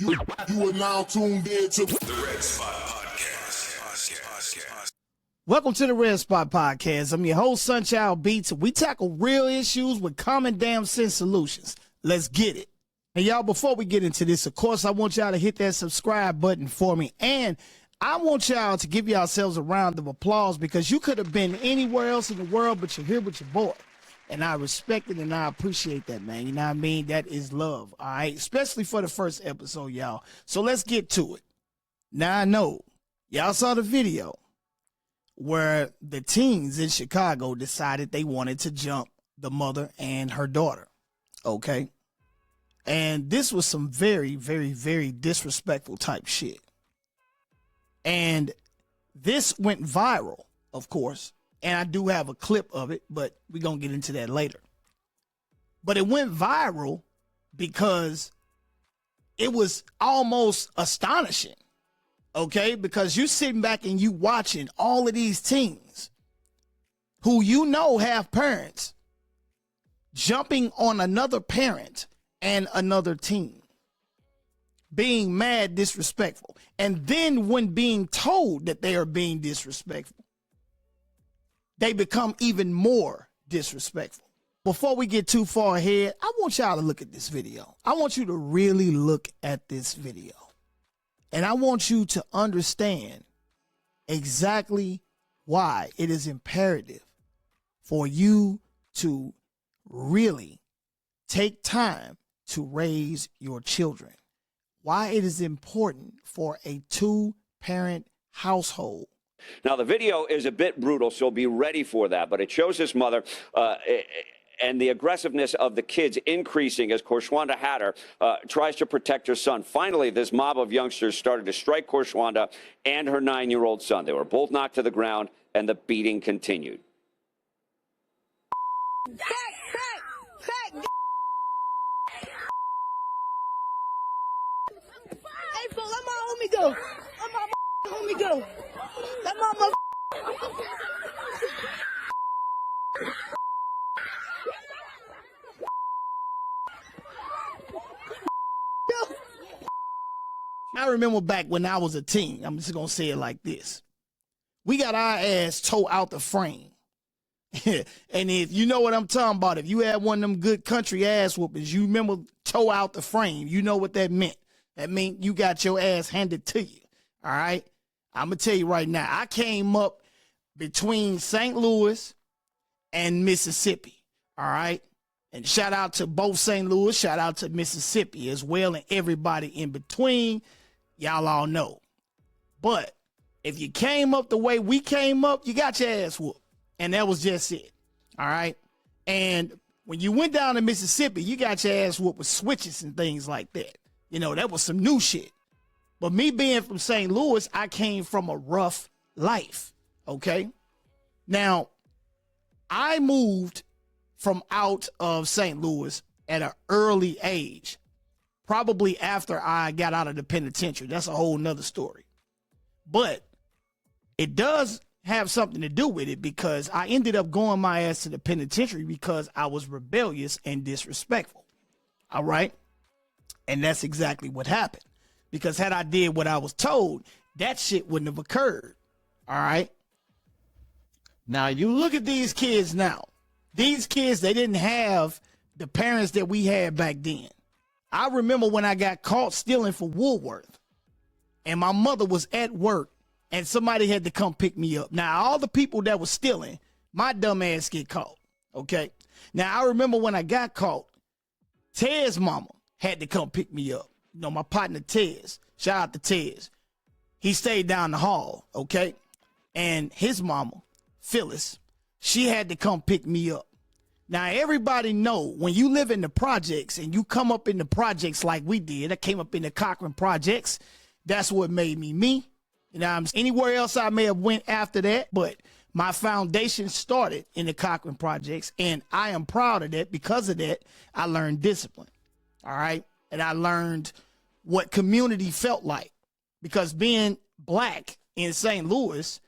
You are now tuned in to The Red Spot Podcast. Welcome to the Red Spot Podcast. I'm your host, Sunchild Beats, and we tackle real issues with common damn sense solutions. Let's get it. And y'all, before we get into this, of course, I want y'all to hit that subscribe button for me. And I want y'all to give yourselves a round of applause because you could have been anywhere else in the world, but you're here with your boy. And I respect it and I appreciate that, man. You know what I mean? That is love, all right? Especially for the first episode, y'all. So let's get to it. Now, I know y'all saw the video where the teens in Chicago decided they wanted to jump the mother and her daughter, okay? And this was some very, very, very disrespectful type shit. And this went viral, of course. And I do have a clip of it, but we're going to get into that later. But it went viral because it was almost astonishing, okay? Because you sitting back and you watching all of these teens who you know have parents jumping on another parent and another teen, being mad disrespectful. And then when being told that they are being disrespectful, they become even more disrespectful. Before we get too far ahead, I want y'all to look at this video. I want you to really look at this video. And I want you to understand exactly why it is imperative for you to really take time to raise your children. Why it is important for a two-parent household. Now, the video is a bit brutal, so be ready for that. But it shows this mother and the aggressiveness of the kids increasing as Korshwanda Hatter tries to protect her son. Finally, this mob of youngsters started to strike Korshwanda and her 9-year-old son. They were both knocked to the ground, and the beating continued. Hey, fool, let my homie go. Let my homie go. Let my mother. I remember back when I was a teen, I'm just going to say it like this. We got our ass towed out the frame. And if you know what I'm talking about, if you had one of them good country ass whoopings, you remember tow out the frame. You know what that meant. That meant you got your ass handed to you. All right. I'm going to tell you right now, I came up between St. Louis and Mississippi. All right. And shout out to both St. Louis, shout out to Mississippi as well, and everybody in between. Y'all all know. But if you came up the way we came up, you got your ass whooped. And that was just it. All right. And when you went down to Mississippi, you got your ass whooped with switches and things like that. You know, that was some new shit. But me being from St. Louis, I came from a rough life. Okay. Now, I moved from out of St. Louis at an early age, probably after I got out of the penitentiary. That's a whole nother story. But it does have something to do with it because I ended up going my ass to the penitentiary because I was rebellious and disrespectful. All right. And that's exactly what happened. Because had I did what I was told, that shit wouldn't have occurred. All right. Now you look at these kids now. These kids, they didn't have the parents that we had back then. I remember when I got caught stealing from Woolworth and my mother was at work and somebody had to come pick me up. Now, all the people that was stealing, my dumb ass get caught. Okay. Now, I remember when I got caught, Tez's mama had to come pick me up. You know, my partner Tez, shout out to Tez. He stayed down the hall, okay? And his mama, Phyllis, she had to come pick me up. Now, everybody know when you live in the projects and you come up in the projects like we did, I came up in the Cochran projects, that's what made me me. You know, anywhere else I may have went after that, but my foundation started in the Cochran projects, and I am proud of that. Because of that, I learned discipline, all right? And I learned what community felt like, because being black in St. Louis,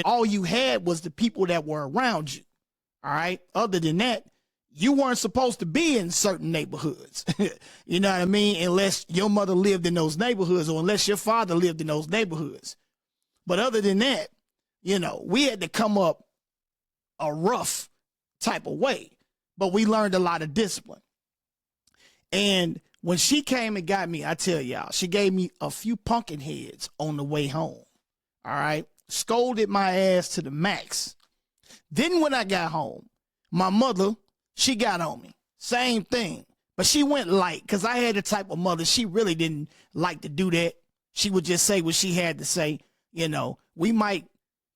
all you had was the people that were around you, all right? Other than that, you weren't supposed to be in certain neighborhoods. You know what I mean? Unless your mother lived in those neighborhoods or unless your father lived in those neighborhoods. But other than that, you know, we had to come up a rough type of way, but we learned a lot of discipline. And when she came and got me, I tell y'all, she gave me a few pumpkin heads on the way home. All right. Scolded my ass to the max. Then when I got home, my mother, she got on me. Same thing. But she went light because I had the type of mother, she really didn't like to do that. She would just say what she had to say. You know, we might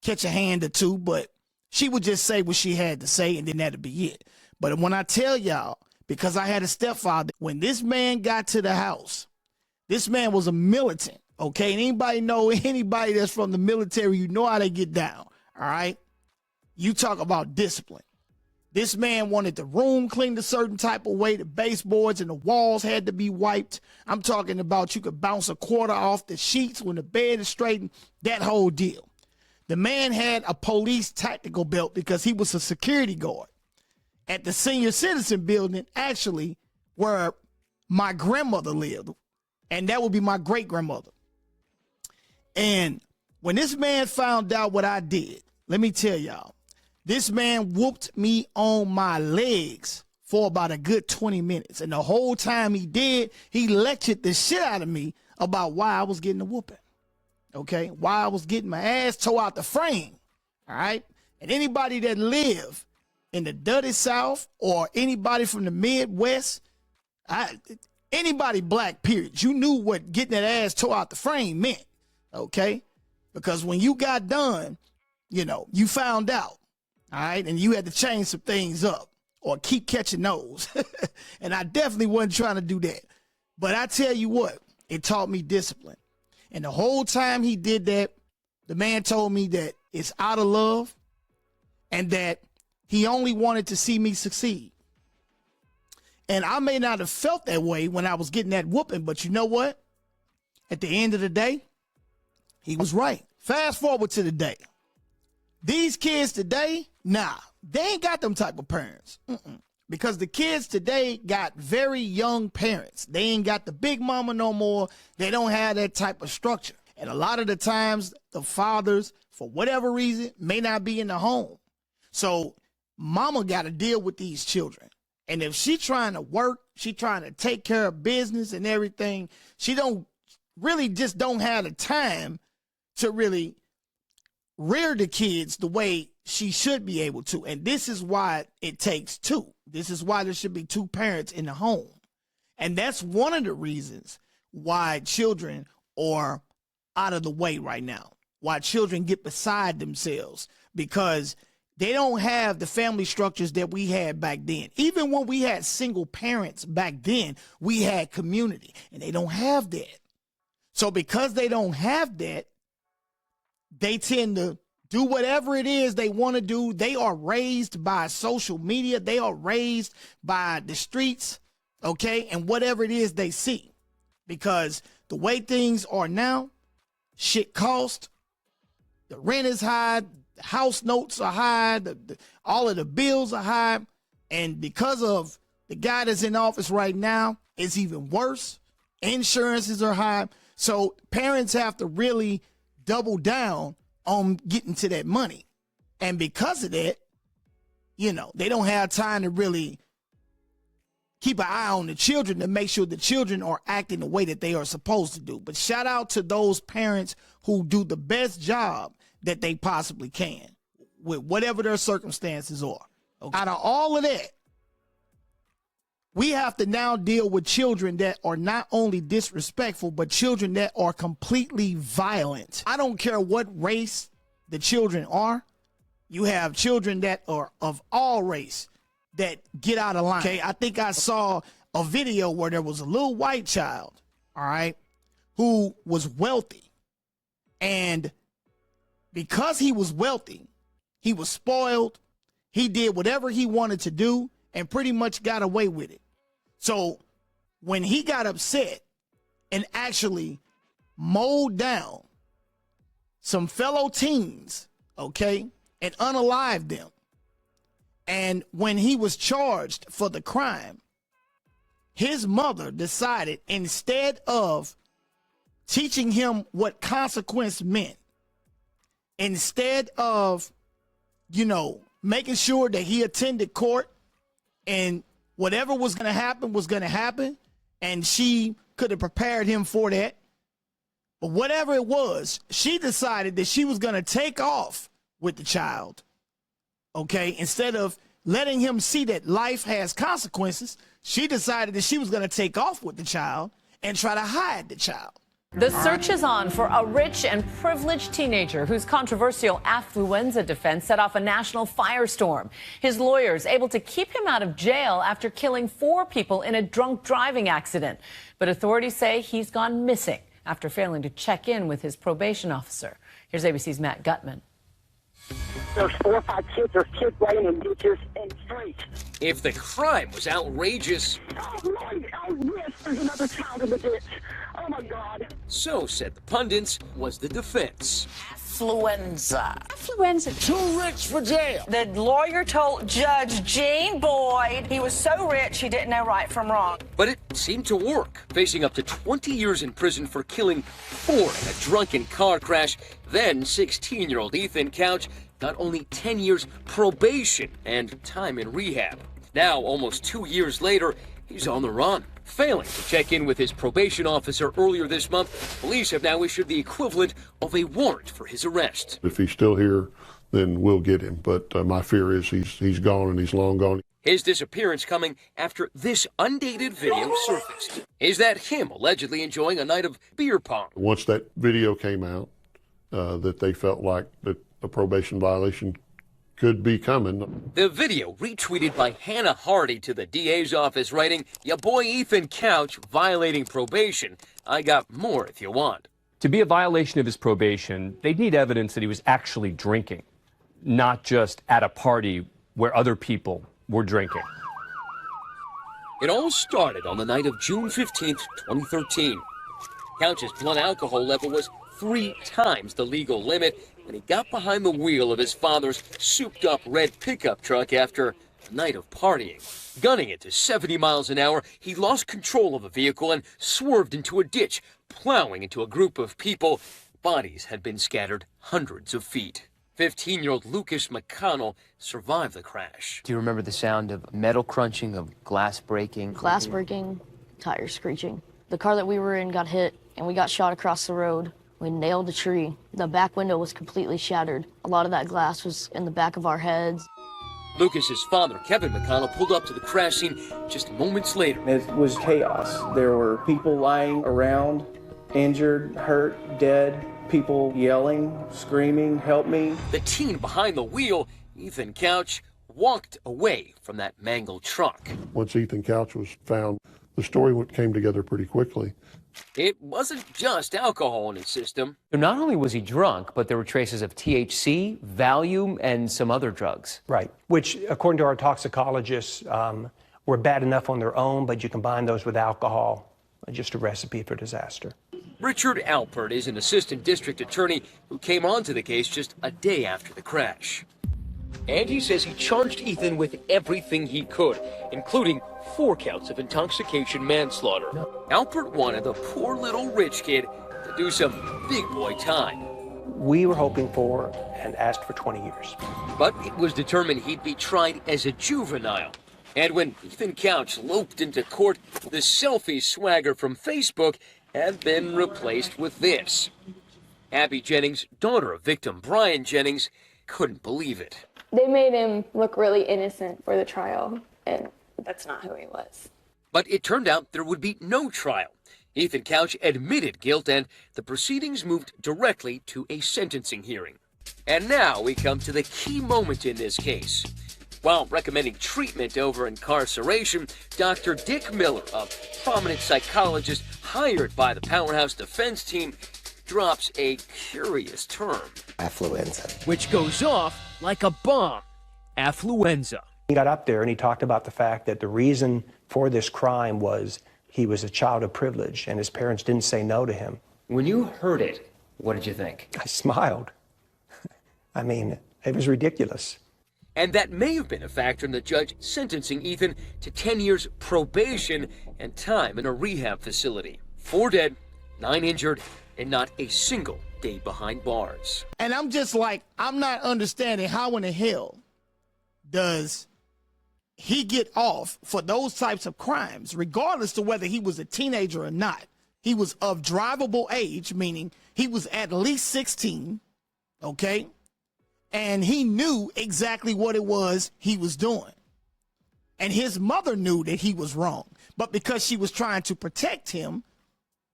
catch a hand or two, but she would just say what she had to say, and then that'd be it. But when I tell y'all, because I had a stepfather, when this man got to the house, this man was a militant, okay? And anybody know anybody that's from the military, you know how they get down, all right? You talk about discipline. This man wanted the room cleaned a certain type of way. The baseboards and the walls had to be wiped. I'm talking about you could bounce a quarter off the sheets when the bed is straightened, that whole deal. The man had a police tactical belt because he was a security guard at the senior citizen building, actually, where my grandmother lived. And that would be my great-grandmother. And when this man found out what I did, let me tell y'all, this man whooped me on my legs for about a good 20 minutes. And the whole time he did, he lectured the shit out of me about why I was getting a whooping. Okay? Why I was getting my ass tore out the frame. All right? And anybody that live in the dirty South or anybody from the Midwest, anybody black, period, you knew what getting that ass tore out the frame meant. Okay? Because when you got done, you know, you found out. All right, and you had to change some things up or keep catching those. And I definitely wasn't trying to do that. But I tell you what, it taught me discipline. And the whole time he did that, the man told me that it's out of love and that he only wanted to see me succeed. And I may not have felt that way when I was getting that whooping, but you know what? At the end of the day, he was right. Fast forward to the day. These kids today, nah, they ain't got them type of parents. Because the kids today got very young parents. They ain't got the big mama no more. They don't have that type of structure. And a lot of the times, the fathers, for whatever reason, may not be in the home. So mama got to deal with these children. And if she trying to work, she trying to take care of business and everything, she don't have the time to really rear the kids the way she should be able to. And this is why it takes two. This is why there should be two parents in the home. And that's one of the reasons why children are out of the way right now, why children get beside themselves, because they don't have the family structures that we had back then. Even when we had single parents back then, we had community, and they don't have that. So because they don't have that, they tend to do whatever it is they want to do. They are raised by social media. They are raised by the streets, okay, and whatever it is they see. Because the way things are now, shit cost, the rent is high, the house notes are high, all of the bills are high, and because of the guy that's in office right now, it's even worse. Insurances are high. So parents have to really double down on getting to that money. And because of that, you know, they don't have time to really keep an eye on the children to make sure the children are acting the way that they are supposed to do. But shout out to those parents who do the best job that they possibly can with whatever their circumstances are. Okay? Out of all of that, we have to now deal with children that are not only disrespectful, but children that are completely violent. I don't care what race the children are. You have children that are of all race that get out of line. Okay, I think I saw a video where there was a little white child, all right, who was wealthy. And because he was wealthy, he was spoiled. He did whatever he wanted to do and pretty much got away with it. So when he got upset and actually mowed down some fellow teens, okay, and unalived them, And when he was charged for the crime, his mother decided, instead of teaching him what consequence meant, instead of, making sure that he attended court and whatever was going to happen, and she could have prepared him for that. But whatever it was, she decided that she was going to take off with the child. Okay, instead of letting him see that life has consequences, she decided that she was going to take off with the child and try to hide the child. The search is on for a rich and privileged teenager whose controversial affluenza defense set off a national firestorm. His lawyers able to keep him out of jail after killing 4 people in a drunk driving accident. But authorities say he's gone missing after failing to check in with his probation officer. Here's ABC's Matt Gutman. There's 4 or 5 kids. There's kids laying in ditches and streets. If the crime was outrageous, Oh, Lord, oh, yes, there's another child in the ditch. Oh, my God. so said the pundits, was the defense. Affluenza. Too rich for jail. The lawyer told Judge Jane Boyd he was so rich he didn't know right from wrong. But it seemed to work, facing up to 20 years in prison for killing 4 in a drunken car crash. Then 16-year-old Ethan Couch got only 10 years probation and time in rehab. Now, almost 2 years later, he's on the run. Failing to check in with his probation officer earlier this month, police have now issued the equivalent of a warrant for his arrest. If he's still here, then we'll get him. But my fear is he's gone, and he's long gone. His disappearance coming after this undated video surfaced. Is that him allegedly enjoying a night of beer pong? Once that video came out, that they felt like that a probation violation could be coming. The video retweeted by Hannah Hardy to the DA's office, writing, "Ya boy Ethan Couch violating probation. I got more if you want." To be a violation of his probation, they'd need evidence that he was actually drinking, not just at a party where other people were drinking. It all started on the night of June 15th, 2013. Couch's blood alcohol level was 3 times the legal limit when he got behind the wheel of his father's souped-up red pickup truck after a night of partying. Gunning it to 70 miles an hour, he lost control of the vehicle and swerved into a ditch, plowing into a group of people. Bodies had been scattered hundreds of feet. 15-year-old Lucas McConnell survived the crash. Do you remember the sound of metal crunching, of glass breaking? Glass breaking, tires screeching. The car that we were in got hit, and we got shot across the road. We nailed a tree. The back window was completely shattered. A lot of that glass was in the back of our heads. Lucas's father, Kevin McConnell, pulled up to the crash scene just moments later. It was chaos. There were people lying around, injured, hurt, dead, people yelling, screaming, "Help me." The teen behind the wheel, Ethan Couch, walked away from that mangled truck. Once Ethan Couch was found, the story came together pretty quickly. It wasn't just alcohol in his system. So not only was he drunk, but there were traces of THC, Valium, and some other drugs. Right, which, according to our toxicologists, were bad enough on their own, but you combine those with alcohol, just a recipe for disaster. Richard Alpert is an assistant district attorney who came onto the case just a day after the crash. And he says he charged Ethan with everything he could, including 4 counts of intoxication manslaughter. Alpert wanted the poor little rich kid to do some big boy time. We were hoping for and asked for 20 years. But it was determined he'd be tried as a juvenile. And when Ethan Couch loped into court, the selfie swagger from Facebook had been replaced with this. Abby Jennings, daughter of victim Brian Jennings, couldn't believe it. They made him look really innocent for the trial, and that's not who he was. But it turned out there would be no trial. Ethan Couch admitted guilt, and the proceedings moved directly to a sentencing hearing. And now we come to the key moment in this case. While recommending treatment over incarceration, Dr. Dick Miller, a prominent psychologist hired by the Powerhouse defense team, drops a curious term. Affluenza. Which goes off like a bomb. Affluenza. He got up there and he talked about the fact that the reason for this crime was he was a child of privilege and his parents didn't say no to him. When you heard it, what did you think? I smiled. I mean, it was ridiculous. And that may have been a factor in the judge sentencing Ethan to 10 years probation and time in a rehab facility. 4 dead, 9 injured, and not a single day behind bars. And I'm just like, I'm not understanding how in the hell does he get off for those types of crimes, regardless of whether he was a teenager or not. He was of drivable age, meaning he was at least 16, okay? And he knew exactly what it was he was doing. And his mother knew that he was wrong. But because she was trying to protect him,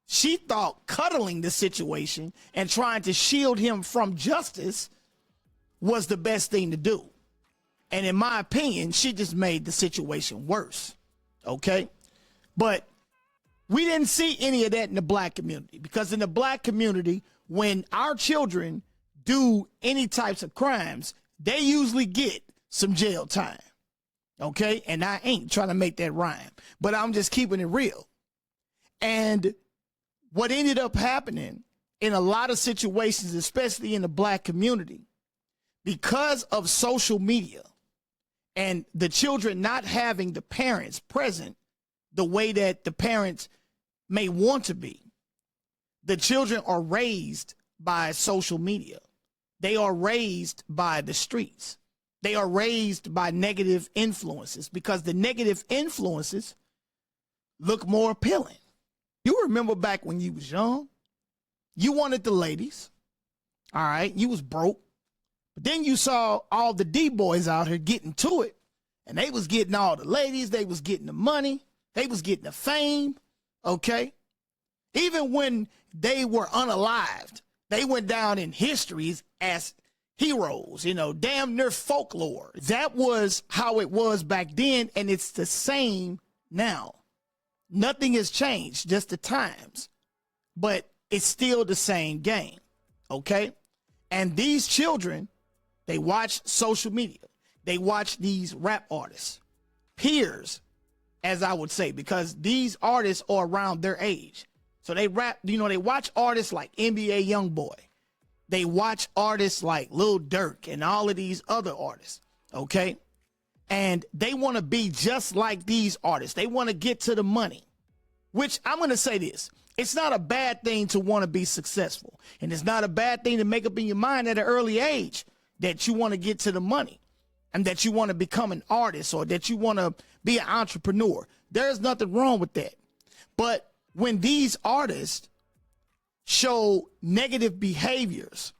she thought cuddling the situation and trying to shield him from justice was the best thing to do. And in my opinion, she just made the situation worse, okay? But we didn't see any of that in the black community, because in the black community, when our children do any types of crimes, they usually get some jail time, okay? And I ain't trying to make that rhyme, but I'm just keeping it real. And what ended up happening in a lot of situations, especially in the black community, because of social media and the children not having the parents present the way that the parents may want to be, the children are raised by social media. They are raised by the streets. They are raised by negative influences, because the negative influences look more appealing. You remember back when you was young, you wanted the ladies, all right? You was broke. But then you saw all the D-boys out here getting to it, and they was getting all the ladies, they was getting the money, they was getting the fame, okay? Even when they were unalived, they went down in histories as heroes, you know, damn near folklore. That was how it was back then, and it's the same now. Nothing has changed, just the times. But it's still the same game, okay? And these children, they watch social media. They watch these rap artists, peers, as I would say, because these artists are around their age. So they rap, you know, they watch artists like NBA Youngboy. They watch artists like Lil Durk and all of these other artists, okay? And they want to be just like these artists. They want to get to the money, which I'm going to say this. It's not a bad thing to want to be successful. And it's not a bad thing to make up in your mind at an early age that you want to get to the money and that you want to become an artist or that you want to be an entrepreneur. There's nothing wrong with that. But when these artists show negative behaviors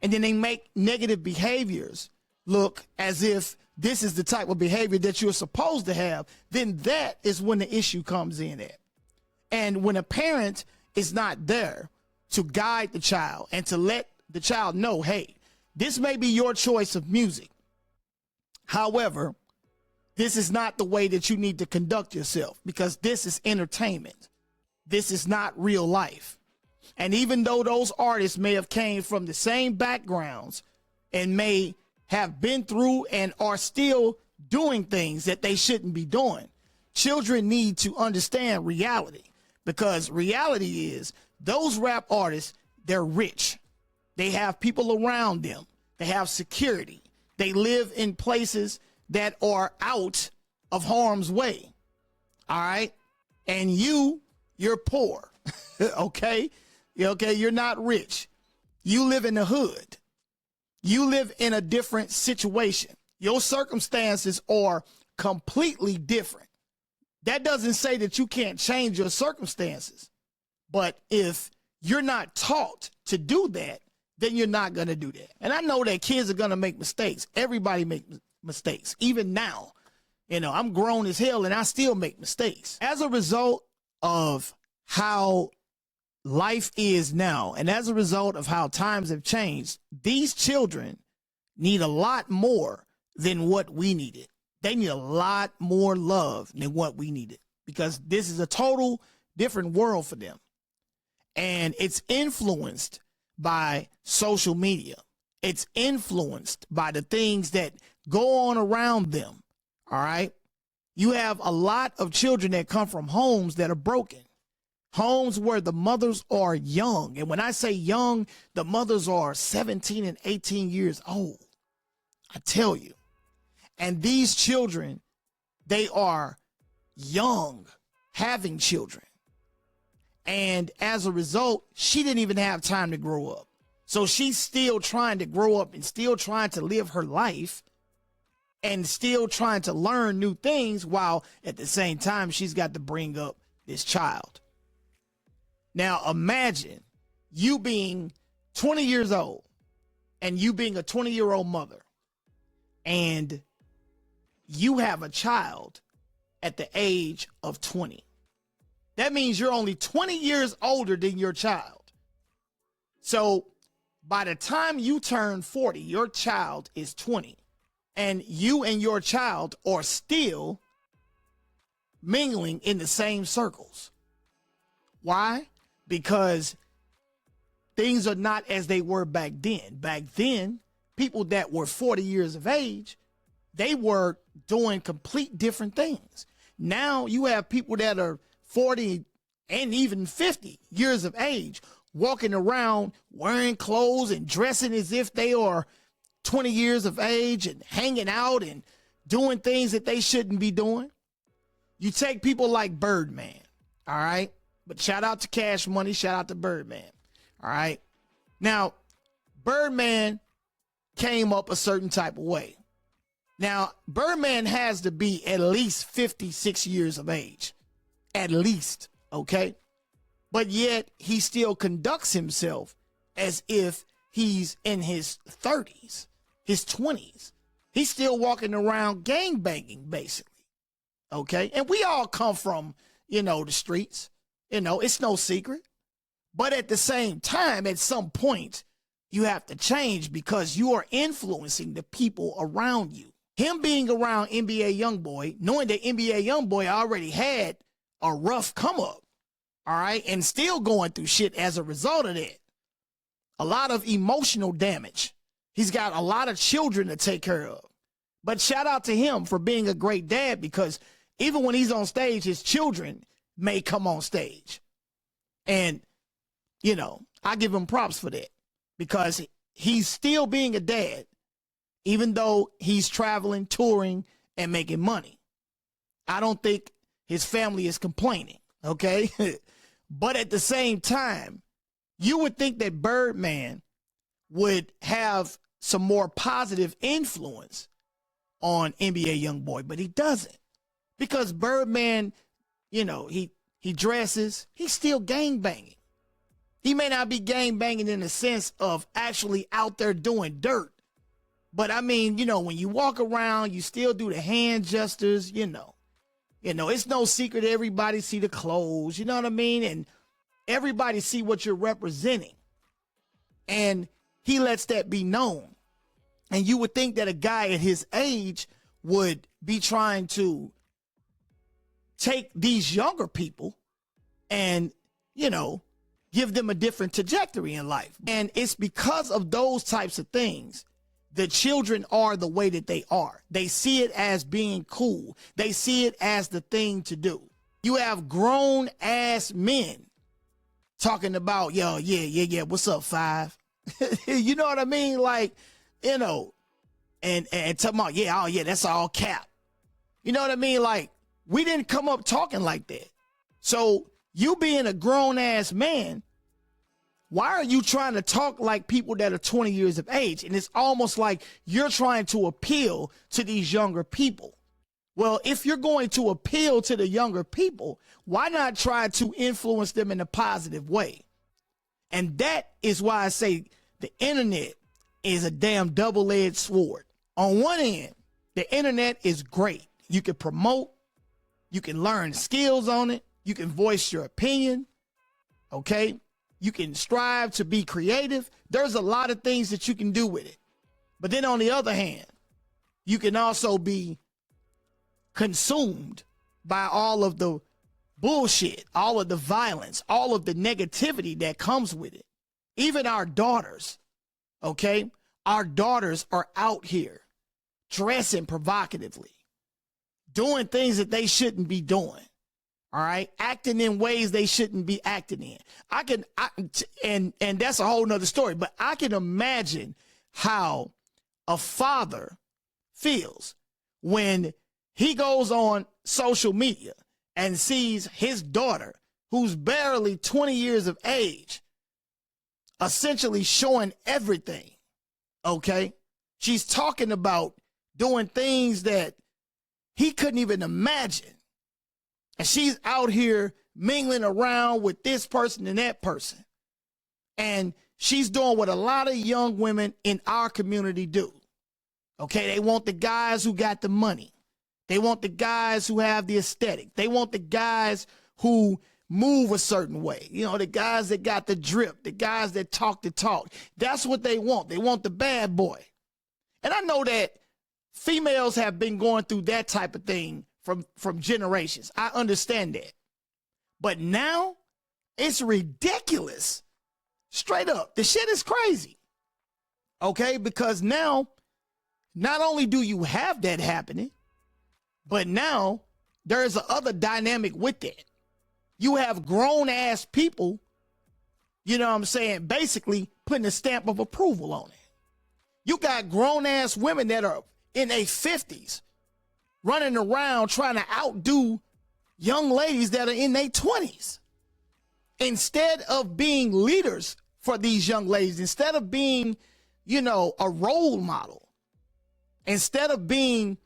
and then they make negative behaviors look as if this is the type of behavior that you're supposed to have, then that is when the issue comes in at. And when a parent is not there to guide the child and to let the child know, hey, this may be your choice of music. However, this is not the way that you need to conduct yourself, because this is entertainment. This is not real life. And even though those artists may have came from the same backgrounds and may have been through and are still doing things that they shouldn't be doing, children need to understand reality, because reality is those rap artists, they're rich. They have people around them. They have security. They live in places that are out of harm's way. All right. And you're poor. Okay. Okay. You're not rich. You live in the hood. You live in a different situation. Your circumstances are completely different. That doesn't say that you can't change your circumstances. But if you're not taught to do that, then you're not going to do that. And I know that kids are going to make mistakes. Everybody makes mistakes. Even now, you know, I'm grown as hell and I still make mistakes. As a result of how life is now, and as a result of how times have changed, these children need a lot more than what we needed. They need a lot more love than what we needed, because this is a total different world for them. And it's influenced by social media. It's influenced by the things that go on around them. All right. You have a lot of children that come from homes that are broken, homes where the mothers are young. And when I say young, the mothers are 17 and 18 years old. I tell you, And these children, they are young, having children. And as a result, she didn't even have time to grow up. So she's still trying to grow up and still trying to live her life and still trying to learn new things while at the same time she's got to bring up this child. Now imagine you being 20 years old and you being a 20-year-old mother and you have a child at the age of 20. That means you're only 20 years older than your child. So by the time you turn 40, your child is 20. And you and your child are still mingling in the same circles. Why? Because things are not as they were back then. Back then, people that were 40 years of age, they were doing complete different things. Now you have people that are 40 and even 50 years of age walking around wearing clothes and dressing as if they are 20 years of age and hanging out and doing things that they shouldn't be doing. You take people like Birdman, all right? But shout out to Cash Money, shout out to Birdman, all right? Now, Birdman came up a certain type of way. Now, Birdman has to be at least 56 years of age, at least, okay? But yet, he still conducts himself as if he's in his 30s. His 20s. He's still walking around gangbanging, basically. Okay? And we all come from, the streets. It's no secret. But at the same time, at some point, you have to change because you are influencing the people around you. Him being around NBA Youngboy, knowing that NBA Youngboy already had a rough come up, all right, and still going through shit as a result of that. A lot of emotional damage. He's got a lot of children to take care of. But shout out to him for being a great dad because even when he's on stage, his children may come on stage. And, I give him props for that because he's still being a dad, even though he's traveling, touring, and making money. I don't think his family is complaining, okay? But at the same time, you would think that Birdman would have some more positive influence on NBA Youngboy, but he doesn't. Because Birdman, he dresses, he's still gangbanging. He may not be gangbanging in the sense of actually out there doing dirt. But I mean, when you walk around, you still do the hand gestures, it's no secret everybody see the clothes, you know what I mean? And everybody see what you're representing. And he lets that be known. And you would think that a guy at his age would be trying to take these younger people and, give them a different trajectory in life. And it's because of those types of things. The children are the way that they are. They see it as being cool. They see it as the thing to do. You have grown ass men talking about, yeah, what's up, Five? You know what I mean? Like, and talking about, yeah, that's all cap. You know what I mean? Like, we didn't come up talking like that. So you being a grown ass man, why are you trying to talk like people that are 20 years of age? And it's almost like you're trying to appeal to these younger people. Well, if you're going to appeal to the younger people, why not try to influence them in a positive way? And that is why I say the internet is a damn double-edged sword. On one end, the internet is great. You can promote, you can learn skills on it, you can voice your opinion, okay? You can strive to be creative. There's a lot of things that you can do with it. But then on the other hand, you can also be consumed by all of the bullshit, all of the violence, all of the negativity that comes with it. Even our daughters, okay? Our daughters are out here dressing provocatively, doing things that they shouldn't be doing. All right, acting in ways they shouldn't be acting in. And that's a whole nother story, but I can imagine how a father feels when he goes on social media and sees his daughter, who's barely 20 years of age, essentially showing everything, okay? She's talking about doing things that he couldn't even imagine. And she's out here mingling around with this person and that person. And she's doing what a lot of young women in our community do. Okay, they want the guys who got the money. They want the guys who have the aesthetic. They want the guys who move a certain way. You know, the guys that got the drip, the guys that talk the talk. That's what they want. They want the bad boy. And I know that females have been going through that type of thing from generations. I understand that. But now it's ridiculous. Straight up. The shit is crazy. Okay, because now not only do you have that happening, but now there's another dynamic with that. You have grown ass people, you know what I'm saying, basically putting a stamp of approval on it. You got grown ass women that are in their 50s running around trying to outdo young ladies that are in their 20s. Instead of being leaders for these young ladies, instead of being, you know, a role model, instead of being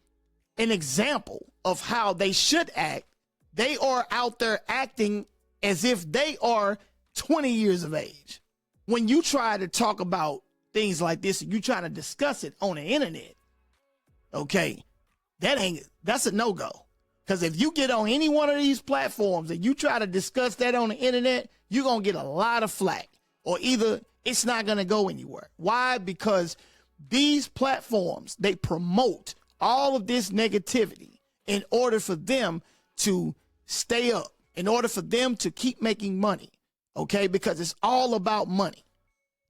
an example of how they should act, they are out there acting as if they are 20 years of age. When you try to talk about things like this and you try to discuss it on the internet, okay, that's a no-go. Because if you get on any one of these platforms and you try to discuss that on the internet, you're going to get a lot of flack, or either it's not going to go anywhere. Why? Because these platforms, they promote all of this negativity in order for them to stay up, in order for them to keep making money, okay? Because it's all about money.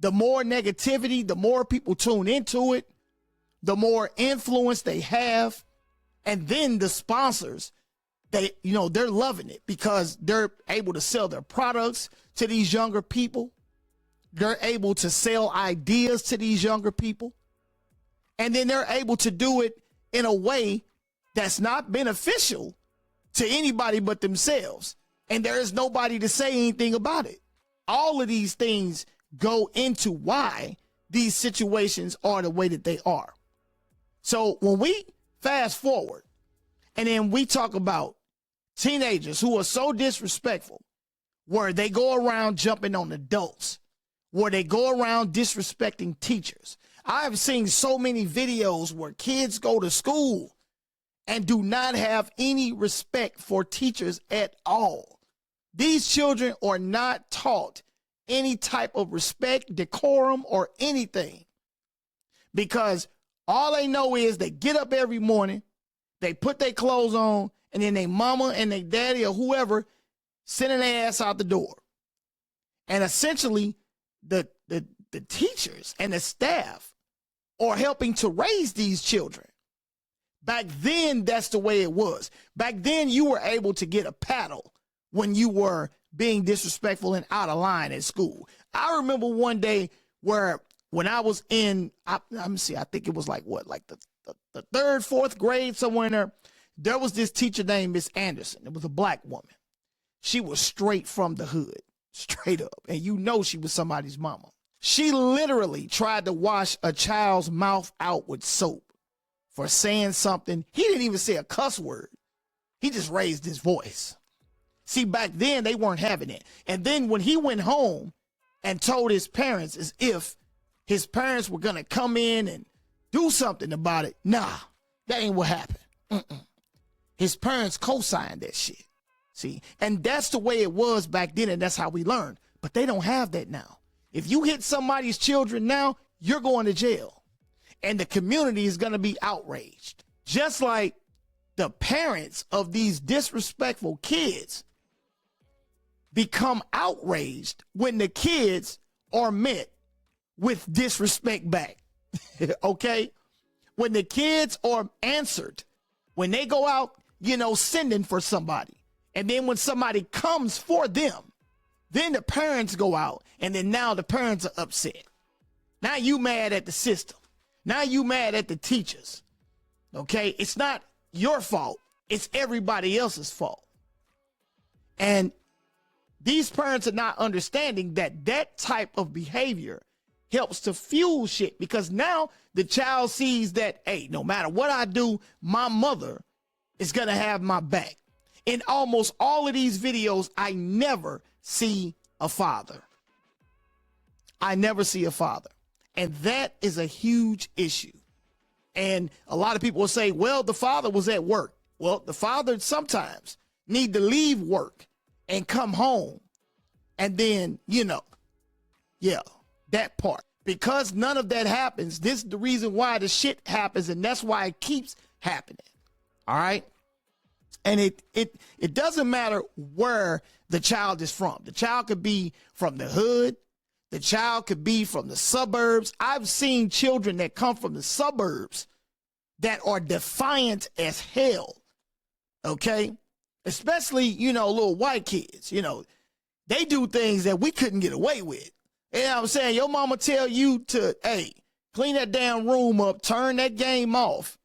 The more negativity, the more people tune into it, the more influence they have. And then the sponsors, they're loving it because they're able to sell their products to these younger people. They're able to sell ideas to these younger people. And then they're able to do it in a way that's not beneficial to anybody but themselves. And there is nobody to say anything about it. All of these things go into why these situations are the way that they are. So when we fast forward and then we talk about teenagers who are so disrespectful, where they go around jumping on adults, where they go around disrespecting teachers. I've seen so many videos where kids go to school and do not have any respect for teachers at all. These children are not taught any type of respect, decorum, or anything, because all they know is they get up every morning, they put their clothes on, and then their mama and their daddy or whoever sending their ass out the door. And essentially, the teachers and the staff are helping to raise these children. Back then, that's the way it was. Back then, you were able to get a paddle when you were being disrespectful and out of line at school. I remember one day where when I was in, I think it was the third, fourth grade, somewhere in there was this teacher named Miss Anderson. It was a black woman. She was straight from the hood, straight up. And you know she was somebody's mama. She literally tried to wash a child's mouth out with soap for saying something. He didn't even say a cuss word. He just raised his voice. See, back then they weren't having it. And then when he went home and told his parents as if his parents were going to come in and do something about it, nah, that ain't what happened. His parents co-signed that shit. See, and that's the way it was back then, and that's how we learned. But they don't have that now. If you hit somebody's children now, you're going to jail. And the community is going to be outraged. Just like the parents of these disrespectful kids become outraged when the kids are met with disrespect back. Okay? When the kids are answered, when they go out, sending for somebody, and then when somebody comes for them, then the parents go out, and then now the parents are upset. Now you mad at the system. Now you mad at the teachers. Okay? It's not your fault. It's everybody else's fault. And these parents are not understanding that that type of behavior helps to fuel shit, because now the child sees that, hey, no matter what I do, my mother is going to have my back. In almost all of these videos, I never see a father. I never see a father. And that is a huge issue. And a lot of people will say, well, the father was at work. Well, the father sometimes need to leave work and come home. And then, you know, yeah, that part. Because none of that happens, this is the reason why the shit happens, and that's why it keeps happening. All right? And it doesn't matter where the child is from. The child could be from the hood. The child could be from the suburbs. I've seen children that come from the suburbs that are defiant as hell. Okay? Especially, you know, little white kids. You know, they do things that we couldn't get away with. You know what I'm saying? Your mama tell you to, hey, clean that damn room up, turn that game off,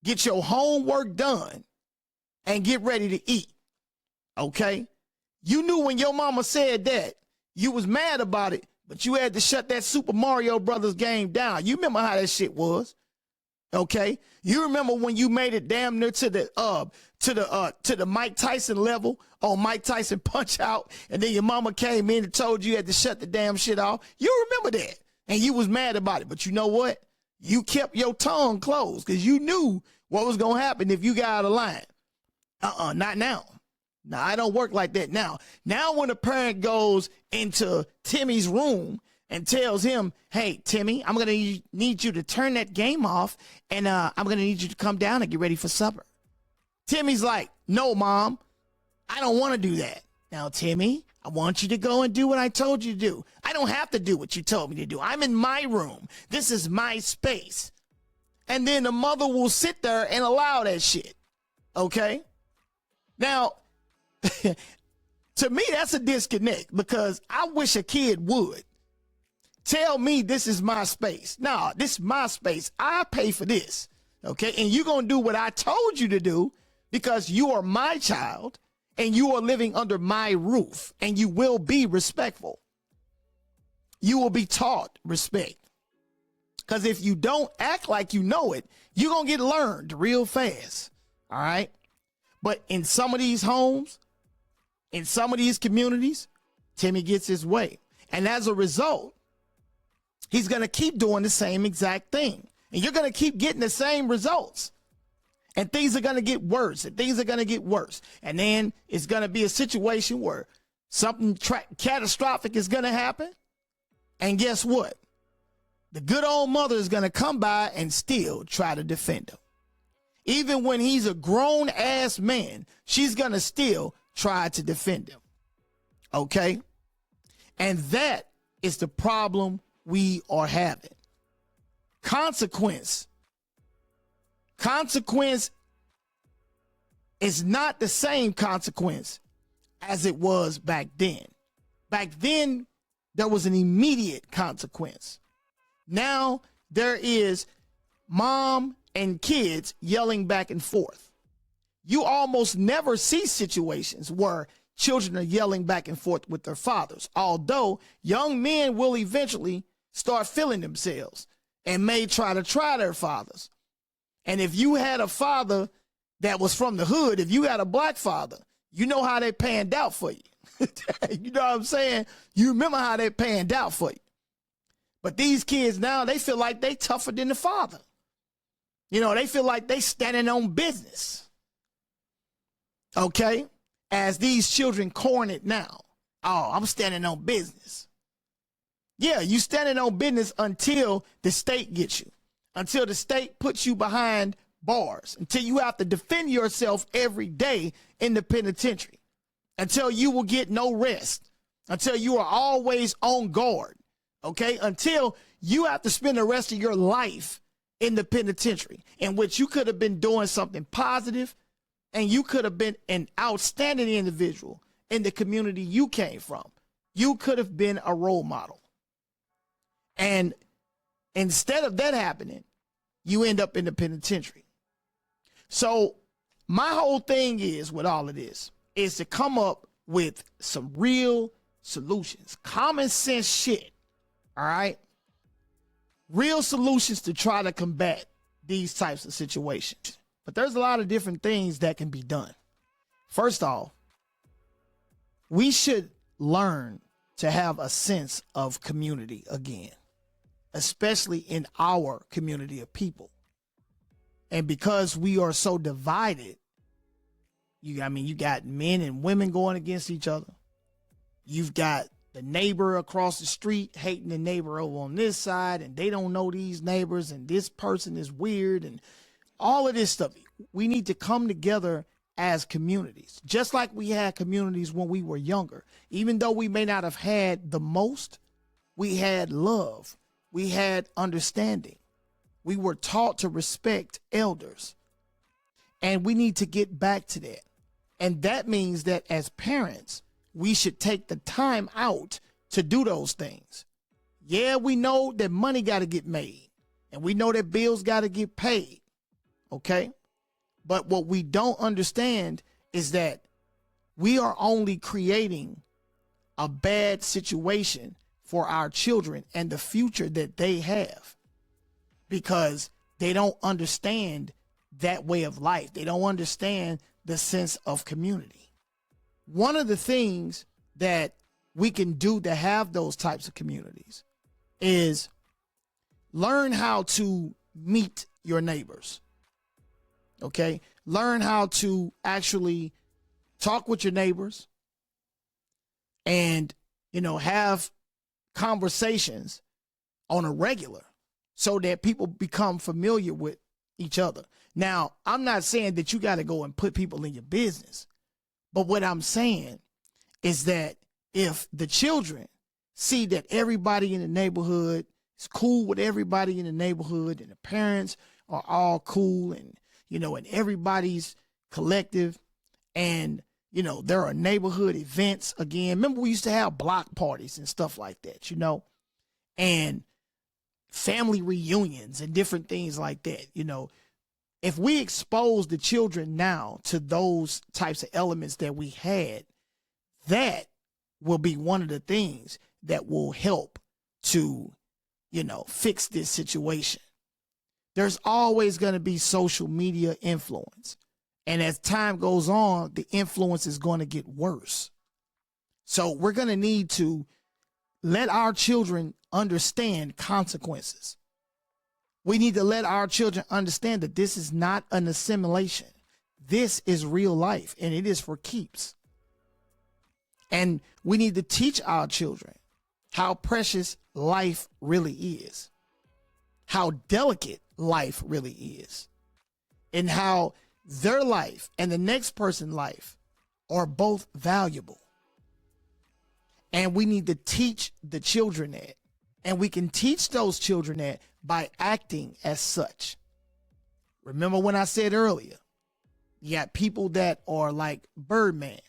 get your homework done, and get ready to eat. Okay? You knew when your mama said that, you was mad about it, but you had to shut that Super Mario Brothers game down. You remember how that shit was. Okay? You remember when you made it damn near to the Mike Tyson level on Mike Tyson Punch Out, and then your mama came in and told you had to shut the damn shit off. You remember that. And you was mad about it. But you know what? You kept your tongue closed because you knew what was going to happen if you got out of line. Not now. Now, I don't work like that now. Now, when a parent goes into Timmy's room and tells him, hey, Timmy, I'm going to need you to turn that game off, and I'm going to need you to come down and get ready for supper. Timmy's like, no, Mom, I don't want to do that. Now, Timmy, I want you to go and do what I told you to do. I don't have to do what you told me to do. I'm in my room. This is my space. And then the mother will sit there and allow that shit. Okay? Now, to me, that's a disconnect, because I wish a kid would tell me this is my space. No, this is my space. I pay for this. Okay? And you're going to do what I told you to do because you are my child and you are living under my roof, and you will be respectful. You will be taught respect. Because if you don't act like you know it, you're going to get learned real fast. All right? But in some of these homes, in some of these communities, Timmy gets his way. And as a result, he's going to keep doing the same exact thing. And you're going to keep getting the same results. And things are going to get worse. And things are going to get worse. And then it's going to be a situation where something catastrophic is going to happen. And guess what? The good old mother is going to come by and still try to defend him. Even when he's a grown-ass man, she's going to still try to defend him. Okay? And that is the problem we are having. Consequence is not the same consequence as it was back then. Back then, there was an immediate consequence. Now, there is mom and kids yelling back and forth. You almost never see situations where children are yelling back and forth with their fathers, although young men will eventually start feeling themselves and may try their fathers. And if you had a father that was from the hood, if you had a black father, you know how they panned out for you. You know what I'm saying? You remember how they panned out for you. But these kids now, they feel like they tougher than the father. You know, they feel like they standing on business. Okay? As these children coin it now. Oh, I'm standing on business. Yeah, you standing on business until the state gets you. Until the state puts you behind bars. Until you have to defend yourself every day in the penitentiary. Until you will get no rest. Until you are always on guard. Okay? Until you have to spend the rest of your life in the penitentiary, in which you could have been doing something positive, and you could have been an outstanding individual in the community you came from. You could have been a role model. And instead of that happening, you end up in the penitentiary. So my whole thing is with all of this is to come up with some real solutions, common sense shit. All right. Real solutions to try to combat these types of situations. But there's a lot of different things that can be done. First off, we should learn to have a sense of community again, especially in our community of people. And because we are so divided, you got men and women going against each other. You've got the neighbor across the street hating the neighbor over on this side, and they don't know these neighbors, and this person is weird, and all of this stuff. We need to come together as communities, just like we had communities when we were younger. Even though we may not have had the most, we had love. We had understanding. We were taught to respect elders. And we need to get back to that. And that means that as parents, we should take the time out to do those things. Yeah, we know that money got to get made. And we know that bills got to get paid. Okay? But what we don't understand is that we are only creating a bad situation for our children and the future that they have, because they don't understand that way of life. They don't understand the sense of community. One of the things that we can do to have those types of communities is learn how to meet your neighbors. Okay? Learn how to actually talk with your neighbors and, have conversations on a regular so that people become familiar with each other. Now, I'm not saying that you got to go and put people in your business, but what I'm saying is that if the children see that everybody in the neighborhood is cool with everybody in the neighborhood, and the parents are all cool, and and everybody's collective, and there are neighborhood events again. Remember, we used to have block parties and stuff like that, and family reunions and different things like that. If we expose the children now to those types of elements that we had, that will be one of the things that will help to, fix this situation. There's always going to be social media influence. And as time goes on, the influence is going to get worse. So we're going to need to let our children understand consequences. We need to let our children understand that this is not an assimilation. This is real life, and it is for keeps. And we need to teach our children how precious life really is, how delicate life really is, and how their life and the next person's life are both valuable. And we need to teach the children that. And we can teach those children that by acting as such. Remember when I said earlier, you got people that are like Birdman.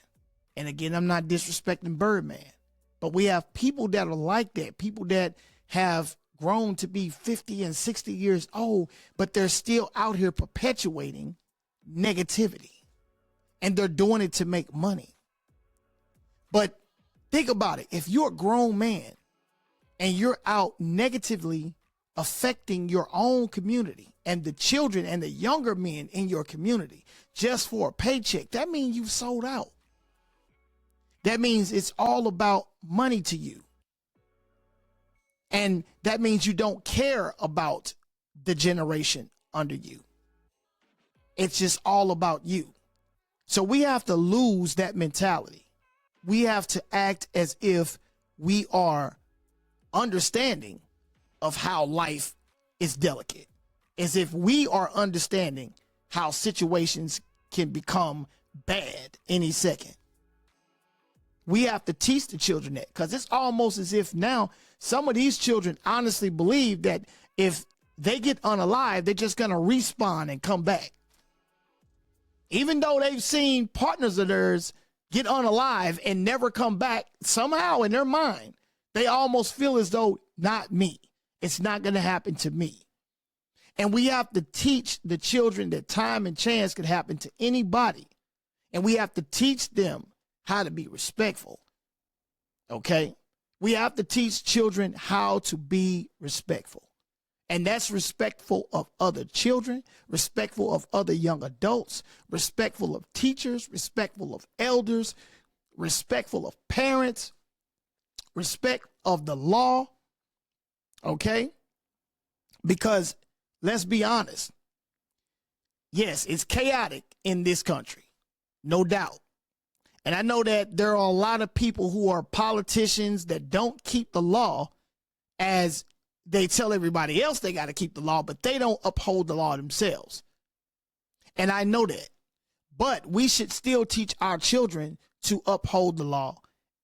And again, I'm not disrespecting Birdman, but we have people that are like that, people that have grown to be 50 and 60 years old, but they're still out here perpetuating negativity, and they're doing it to make money. But think about it. If you're a grown man and you're out negatively affecting your own community and the children and the younger men in your community just for a paycheck, that means you've sold out. That means it's all about money to you. And that means you don't care about the generation under you. It's just all about you. So we have to lose that mentality. We have to act as if we are understanding of how life is delicate, as if we are understanding how situations can become bad any second. We have to teach the children that, because it's almost as if now some of these children honestly believe that if they get unalive, they're just going to respawn and come back. Even though they've seen partners of theirs get unalive and never come back, somehow in their mind, they almost feel as though, not me. It's not going to happen to me. And we have to teach the children that time and chance could happen to anybody. And we have to teach them how to be respectful. Okay? We have to teach children how to be respectful. And that's respectful of other children, respectful of other young adults, respectful of teachers, respectful of elders, respectful of parents, respect of the law. Okay? Because let's be honest. Yes, it's chaotic in this country. No doubt. And I know that there are a lot of people who are politicians that don't keep the law, as they tell everybody else they got to keep the law, but they don't uphold the law themselves. And I know that. But we should still teach our children to uphold the law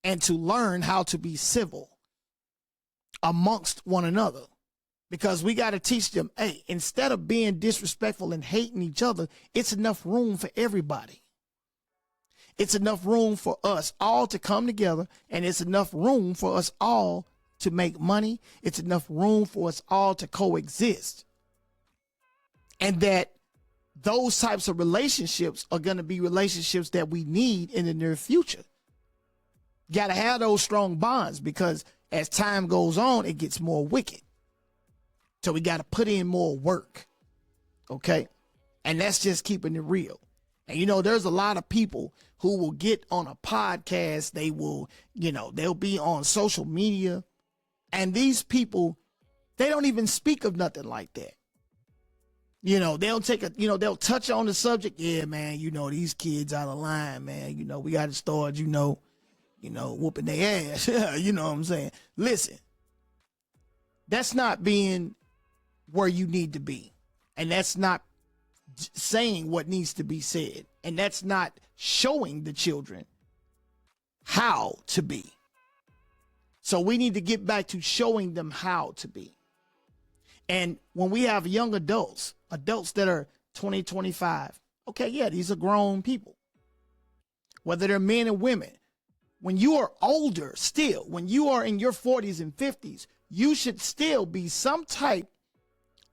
and to learn how to be civil amongst one another. Because we got to teach them, hey, instead of being disrespectful and hating each other, it's enough room for everybody. It's enough room for us all to come together, and it's enough room for us all to make money. It's enough room for us all to coexist. And that those types of relationships are going to be relationships that we need in the near future. Got to have those strong bonds, because as time goes on, it gets more wicked. So we got to put in more work. Okay? And that's just keeping it real. And, you know, there's a lot of people who will get on a podcast. They will, you know, they'll be on social media. And these people, they don't even speak of nothing like that. You know, they'll they'll touch on the subject. Yeah, man, you know, these kids out of line, man. You know, we got to start, you know, whooping their ass. You know what I'm saying? Listen, that's not being where you need to be. And that's not saying what needs to be said, and that's not showing the children how to be. So we need to get back to showing them how to be. And when we have young adults that are 20, 25, okay, yeah, these are grown people, whether they're men and women. When you are older still, when you are in your 40s and 50s, you should still be some type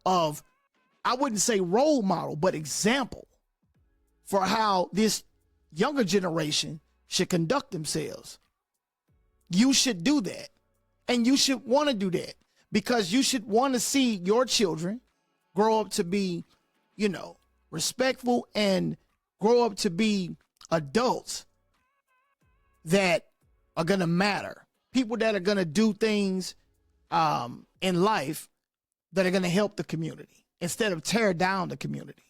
of, I wouldn't say role model, but example for how this younger generation should conduct themselves. You should do that. And you should want to do that, because you should want to see your children grow up to be, you know, respectful and grow up to be adults that are going to matter. People that are going to do things in life that are going to help the community, instead of tear down the community.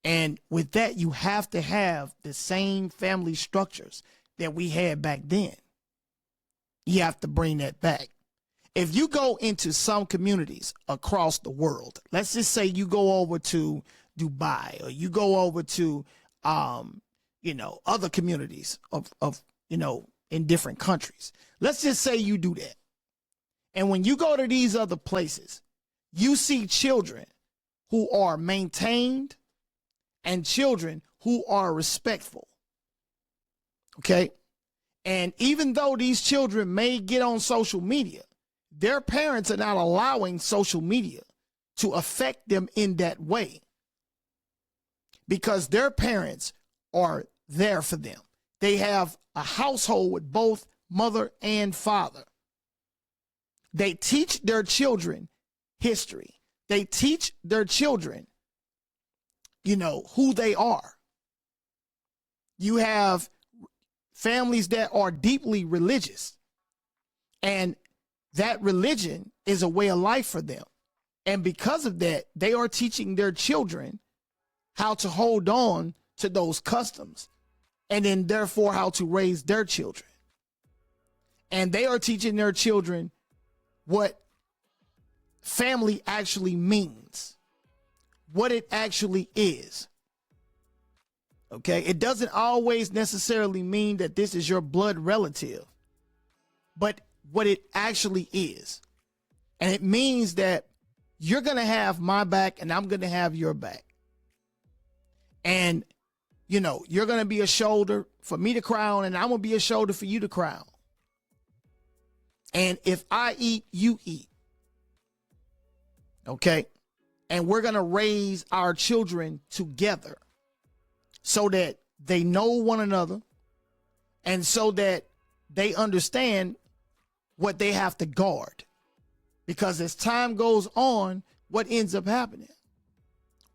And with that, you have to have the same family structures that we had back then. You have to bring that back. If you go into some communities across the world, let's just say you go over to Dubai, or you go over to, other communities of in different countries. Let's just say you do that. And when you go to these other places, you see children who are maintained and children who are respectful. Okay? And even though these children may get on social media, their parents are not allowing social media to affect them in that way, because their parents are there for them. They have a household with both mother and father. They teach their children history. They teach their children, who they are. You have families that are deeply religious, and that religion is a way of life for them. And because of that, they are teaching their children how to hold on to those customs, and then therefore how to raise their children. And they are teaching their children what family actually means, what it actually is. Okay? It doesn't always necessarily mean that this is your blood relative, but what it actually is. And it means that you're going to have my back and I'm going to have your back. And, you're going to be a shoulder for me to cry on, and I'm going to be a shoulder for you to cry on. And if I eat, you eat. Okay? And we're going to raise our children together so that they know one another and so that they understand what they have to guard. Because as time goes on, what ends up happening?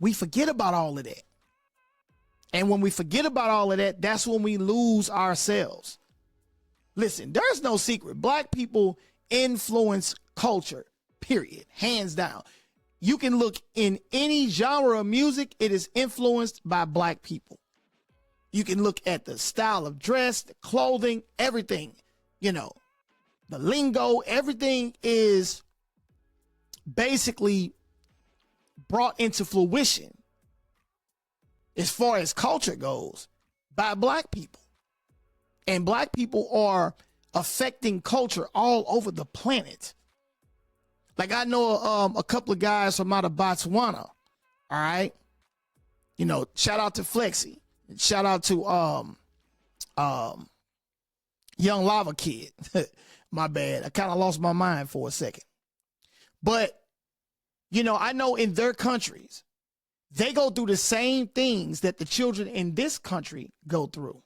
We forget about all of that. And when we forget about all of that, that's when we lose ourselves. Listen, there's no secret. Black people influence culture, period, hands down. You can look in any genre of music, it is influenced by black people. You can look at the style of dress, the clothing, everything, you know, the lingo, everything is basically brought into fruition as far as culture goes by black people. And black people are affecting culture all over the planet. Like I know a couple of guys from out of Botswana. All right. You know, shout out to Flexi. Shout out to Young Lava Kid. My bad. I kind of lost my mind for a second. But, you know, I know in their countries, they go through the same things that the children in this country go through.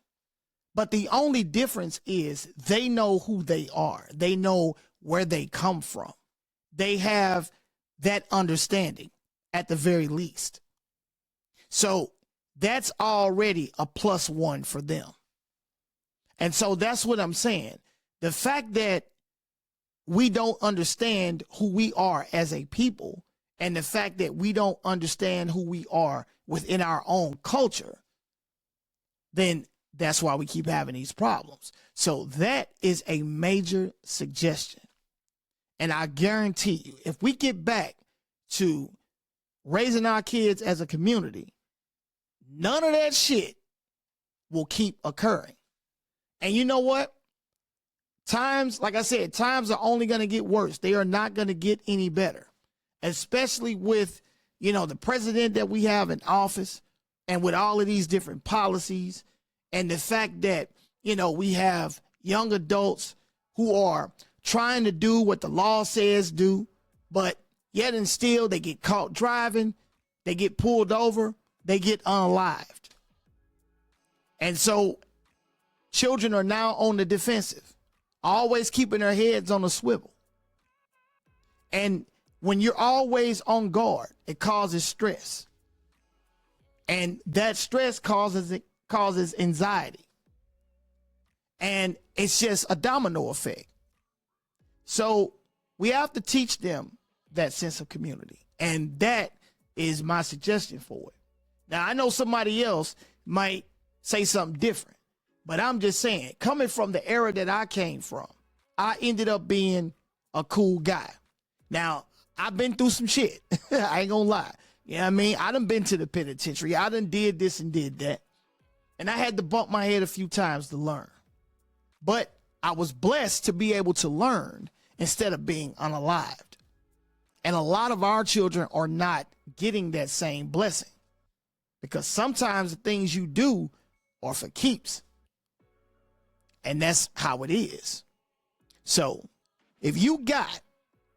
But the only difference is they know who they are. They know where they come from. They have that understanding at the very least. So that's already a +1 for them. And so that's what I'm saying. The fact that we don't understand who we are as a people, and the fact that we don't understand who we are within our own culture, then that's why we keep having these problems. So that is a major suggestion. And I guarantee you, if we get back to raising our kids as a community, none of that shit will keep occurring. And you know what? Times, like I said, times are only going to get worse. They are not going to get any better, especially with, you know, the president that we have in office and with all of these different policies and the fact that, you know, we have young adults who are trying to do what the law says do, but yet and still they get caught driving, they get pulled over, they get unalived. And so children are now on the defensive, always keeping their heads on a swivel. And when you're always on guard, it causes stress. And that stress causes anxiety. And it's just a domino effect. So we have to teach them that sense of community. And that is my suggestion for it. Now, I know somebody else might say something different, but I'm just saying, coming from the era that I came from, I ended up being a cool guy. Now, I've been through some shit. I ain't gonna lie. You know what I mean? I done been to the penitentiary. I done did this and did that. And I had to bump my head a few times to learn. But I was blessed to be able to learn instead of being unalived. And a lot of our children are not getting that same blessing because sometimes the things you do are for keeps. And that's how it is. So if you got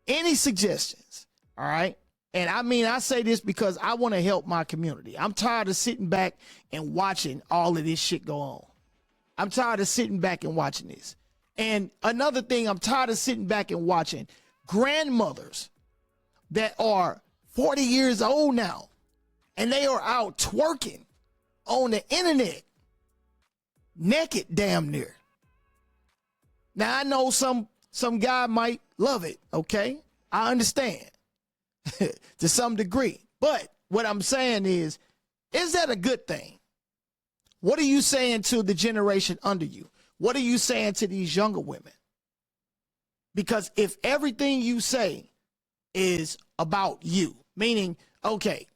any suggestions, all right, and I mean, I say this because I want to help my community. I'm tired of sitting back and watching all of this shit go on. I'm tired of sitting back and watching this. And another thing, I'm tired of sitting back and watching grandmothers that are 40 years old now, and they are out twerking on the internet, naked damn near. Now, I know some guy might love it, okay? I understand to some degree. But what I'm saying is that a good thing? What are you saying to the generation under you? What are you saying to these younger women? Because if everything you say is about you, meaning, okay,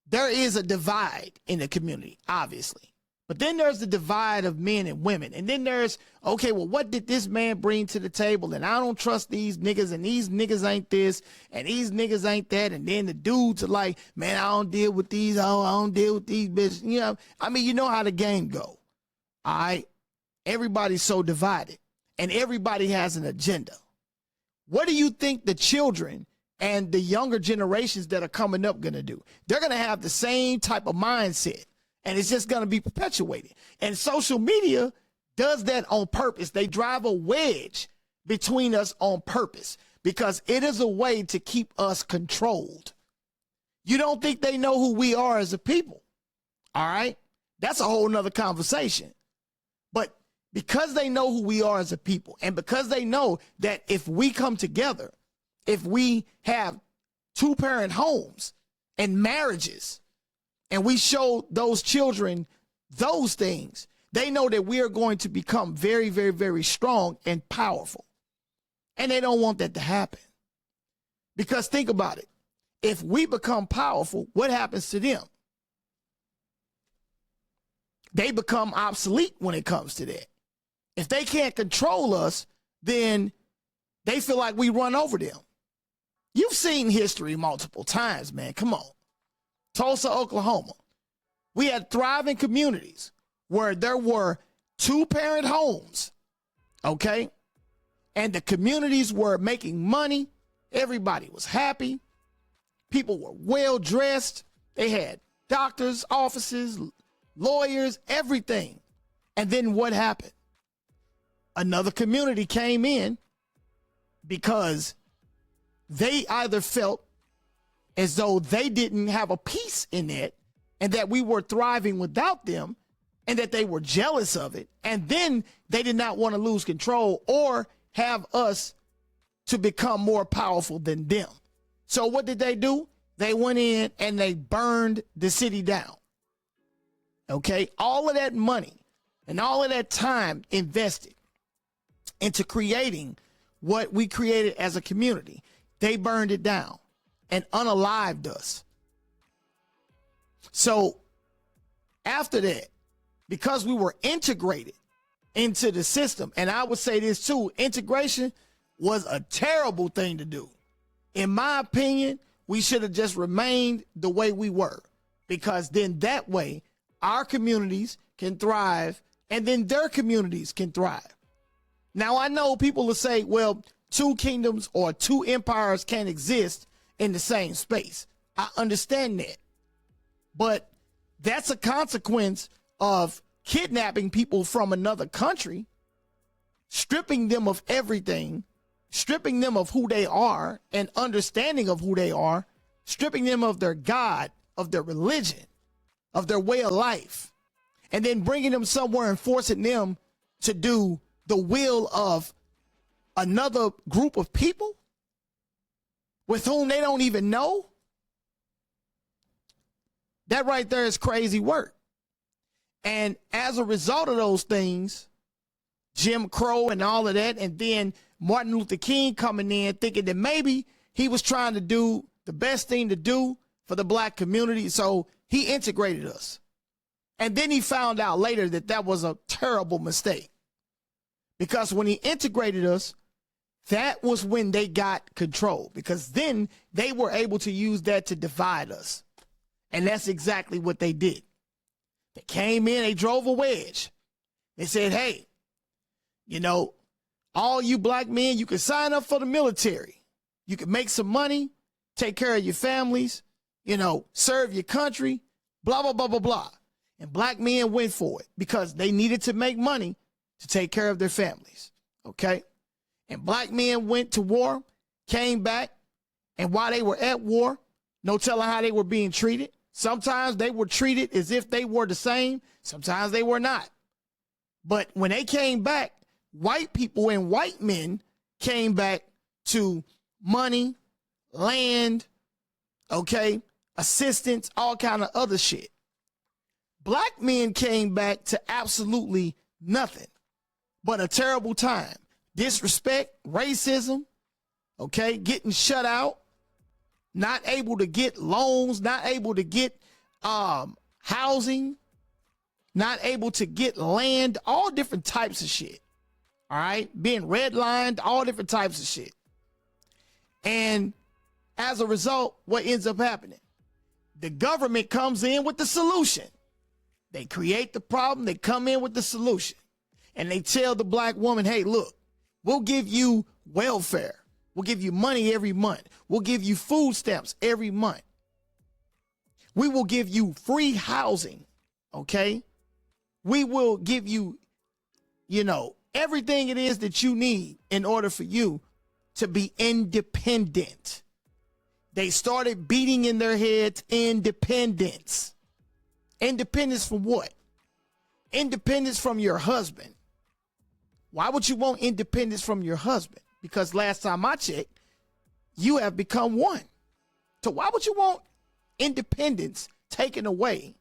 there is a divide in the community, obviously. But then there's the divide of men and women. And then there's, okay, well, what did this man bring to the table? And I don't trust these niggas, and these niggas ain't this, and these niggas ain't that. And then the dudes are like, man, I don't deal with these, I don't deal with these bitches. You know, I mean, you know how the game go. All right. Everybody's so divided, and everybody has an agenda. What do you think the children and the younger generations that are coming up going to do. They're going to have the same type of mindset, and it's just going to be perpetuated. And social media does that on purpose. They drive a wedge between us on purpose because it is a way to keep us controlled. You don't think they know who we are as a people, all right? That's a whole nother conversation. But because they know who we are as a people, and because they know that if we come together, if we have two-parent homes and marriages, and we show those children those things, they know that we are going to become very, very, very strong and powerful. And they don't want that to happen. Because think about it. If we become powerful, what happens to them? They become obsolete when it comes to that. If they can't control us, then they feel like we run over them. You've seen history multiple times, man. Come on. Tulsa, Oklahoma. We had thriving communities where there were two-parent homes, okay? And the communities were making money. Everybody was happy. People were well-dressed. They had doctors, offices, lawyers, everything. And then what happened? Another community came in because they either felt as though they didn't have a piece in it and that we were thriving without them and that they were jealous of it. And then they did not want to lose control or have us to become more powerful than them. So what did they do? They went in and they burned the city down. Okay? All of that money and all of that time invested into creating what we created as a community, they burned it down and unalived us. So after that, because we were integrated into the system, and I would say this too, integration was a terrible thing to do. In my opinion, we should have just remained the way we were, because then that way our communities can thrive and then their communities can thrive. Now, I know people will say, well, two kingdoms or two empires can't exist in the same space. I understand that. But that's a consequence of kidnapping people from another country, stripping them of everything, stripping them of who they are and understanding of who they are, stripping them of their God, of their religion, of their way of life, and then bringing them somewhere and forcing them to do the will of another group of people with whom they don't even know. That right there is crazy work. And as a result of those things, Jim Crow and all of that, and then Martin Luther King coming in thinking that maybe he was trying to do the best thing to do for the black community, so he integrated us. And then he found out later that that was a terrible mistake, because when he integrated us, that was when they got control, because then they were able to use that to divide us. And that's exactly what they did. They came in, they drove a wedge. They said, hey, you know, all you black men, you can sign up for the military. You can make some money, take care of your families, you know, serve your country, blah, blah, blah, blah, blah. And black men went for it because they needed to make money to take care of their families, okay? And black men went to war, came back, and while they were at war, no telling how they were being treated. Sometimes they were treated as if they were the same. Sometimes they were not. But when they came back, white people and white men came back to money, land, okay, assistance, all kind of other shit. Black men came back to absolutely nothing but a terrible time. Disrespect, racism, okay, getting shut out, not able to get loans, not able to get housing, not able to get land, all different types of shit. All right, being redlined, all different types of shit. And as a result, what ends up happening? The government comes in with the solution. They create the problem, they come in with the solution. And they tell the black woman, hey, look, we'll give you welfare. We'll give you money every month. We'll give you food stamps every month. We will give you free housing, okay? We will give you, everything it is that you need in order for you to be independent. They started beating in their heads independence. Independence from what? Independence from your husband. Why would you want independence from your husband? Because last time I checked, you have become one. So why would you want independence taken away?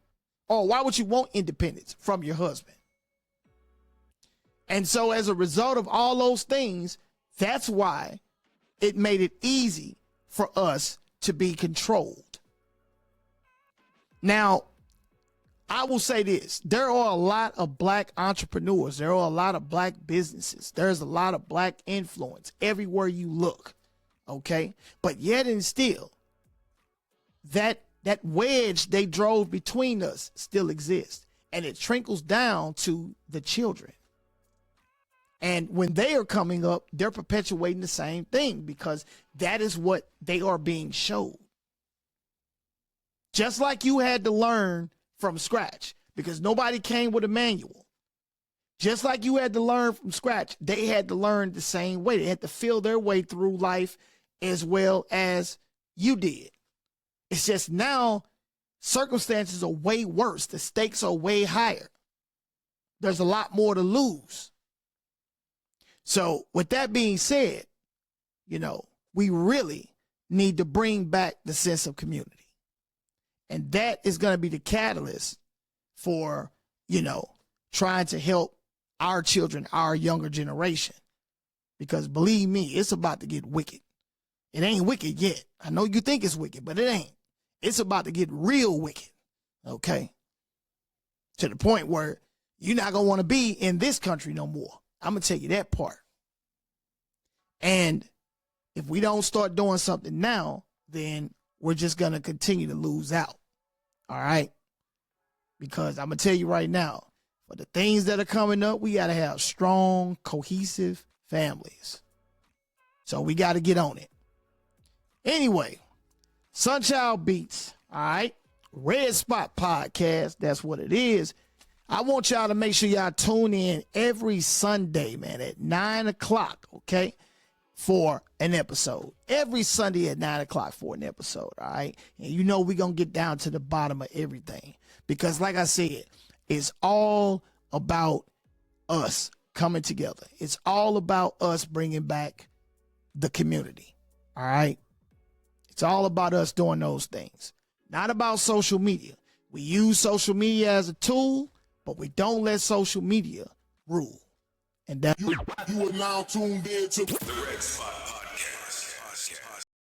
Or why would you want independence from your husband? And so as a result of all those things, that's why it made it easy for us to be controlled. Now, I will say this. There are a lot of black entrepreneurs. There are a lot of black businesses. There's a lot of black influence everywhere you look. Okay? But yet and still, that wedge they drove between us still exists. And it trickles down to the children. And when they are coming up, they're perpetuating the same thing because that is what they are being showed. Just like you had to learn from scratch because nobody came with a manual. Just like you had to learn from scratch, they had to learn the same way. They had to feel their way through life as well as you did. It's just now circumstances are way worse. The stakes are way higher. There's a lot more to lose. So with that being said, we really need to bring back the sense of community. And that is going to be the catalyst for, trying to help our children, our younger generation. Because believe me, it's about to get wicked. It ain't wicked yet. I know you think it's wicked, but it ain't. It's about to get real wicked. Okay? To the point where you're not going to want to be in this country no more. I'm going to tell you that part. And if we don't start doing something now, then we're just going to continue to lose out. All right? Because I'm going to tell you right now, for the things that are coming up, we got to have strong, cohesive families. So we got to get on it. Anyway, Sunchild Beats, all right? Red Spot Podcast, that's what it is. I want y'all to make sure y'all tune in every Sunday, man, at 9 o'clock, okay? For an episode. Every Sunday at 9 o'clock for an episode, all right? And we're going to get down to the bottom of everything. Because like I said, it's all about us coming together. It's all about us bringing back the community, all right? It's all about us doing those things. Not about social media. We use social media as a tool, but we don't let social media rule. And that you are now tuned in to the Red Spot.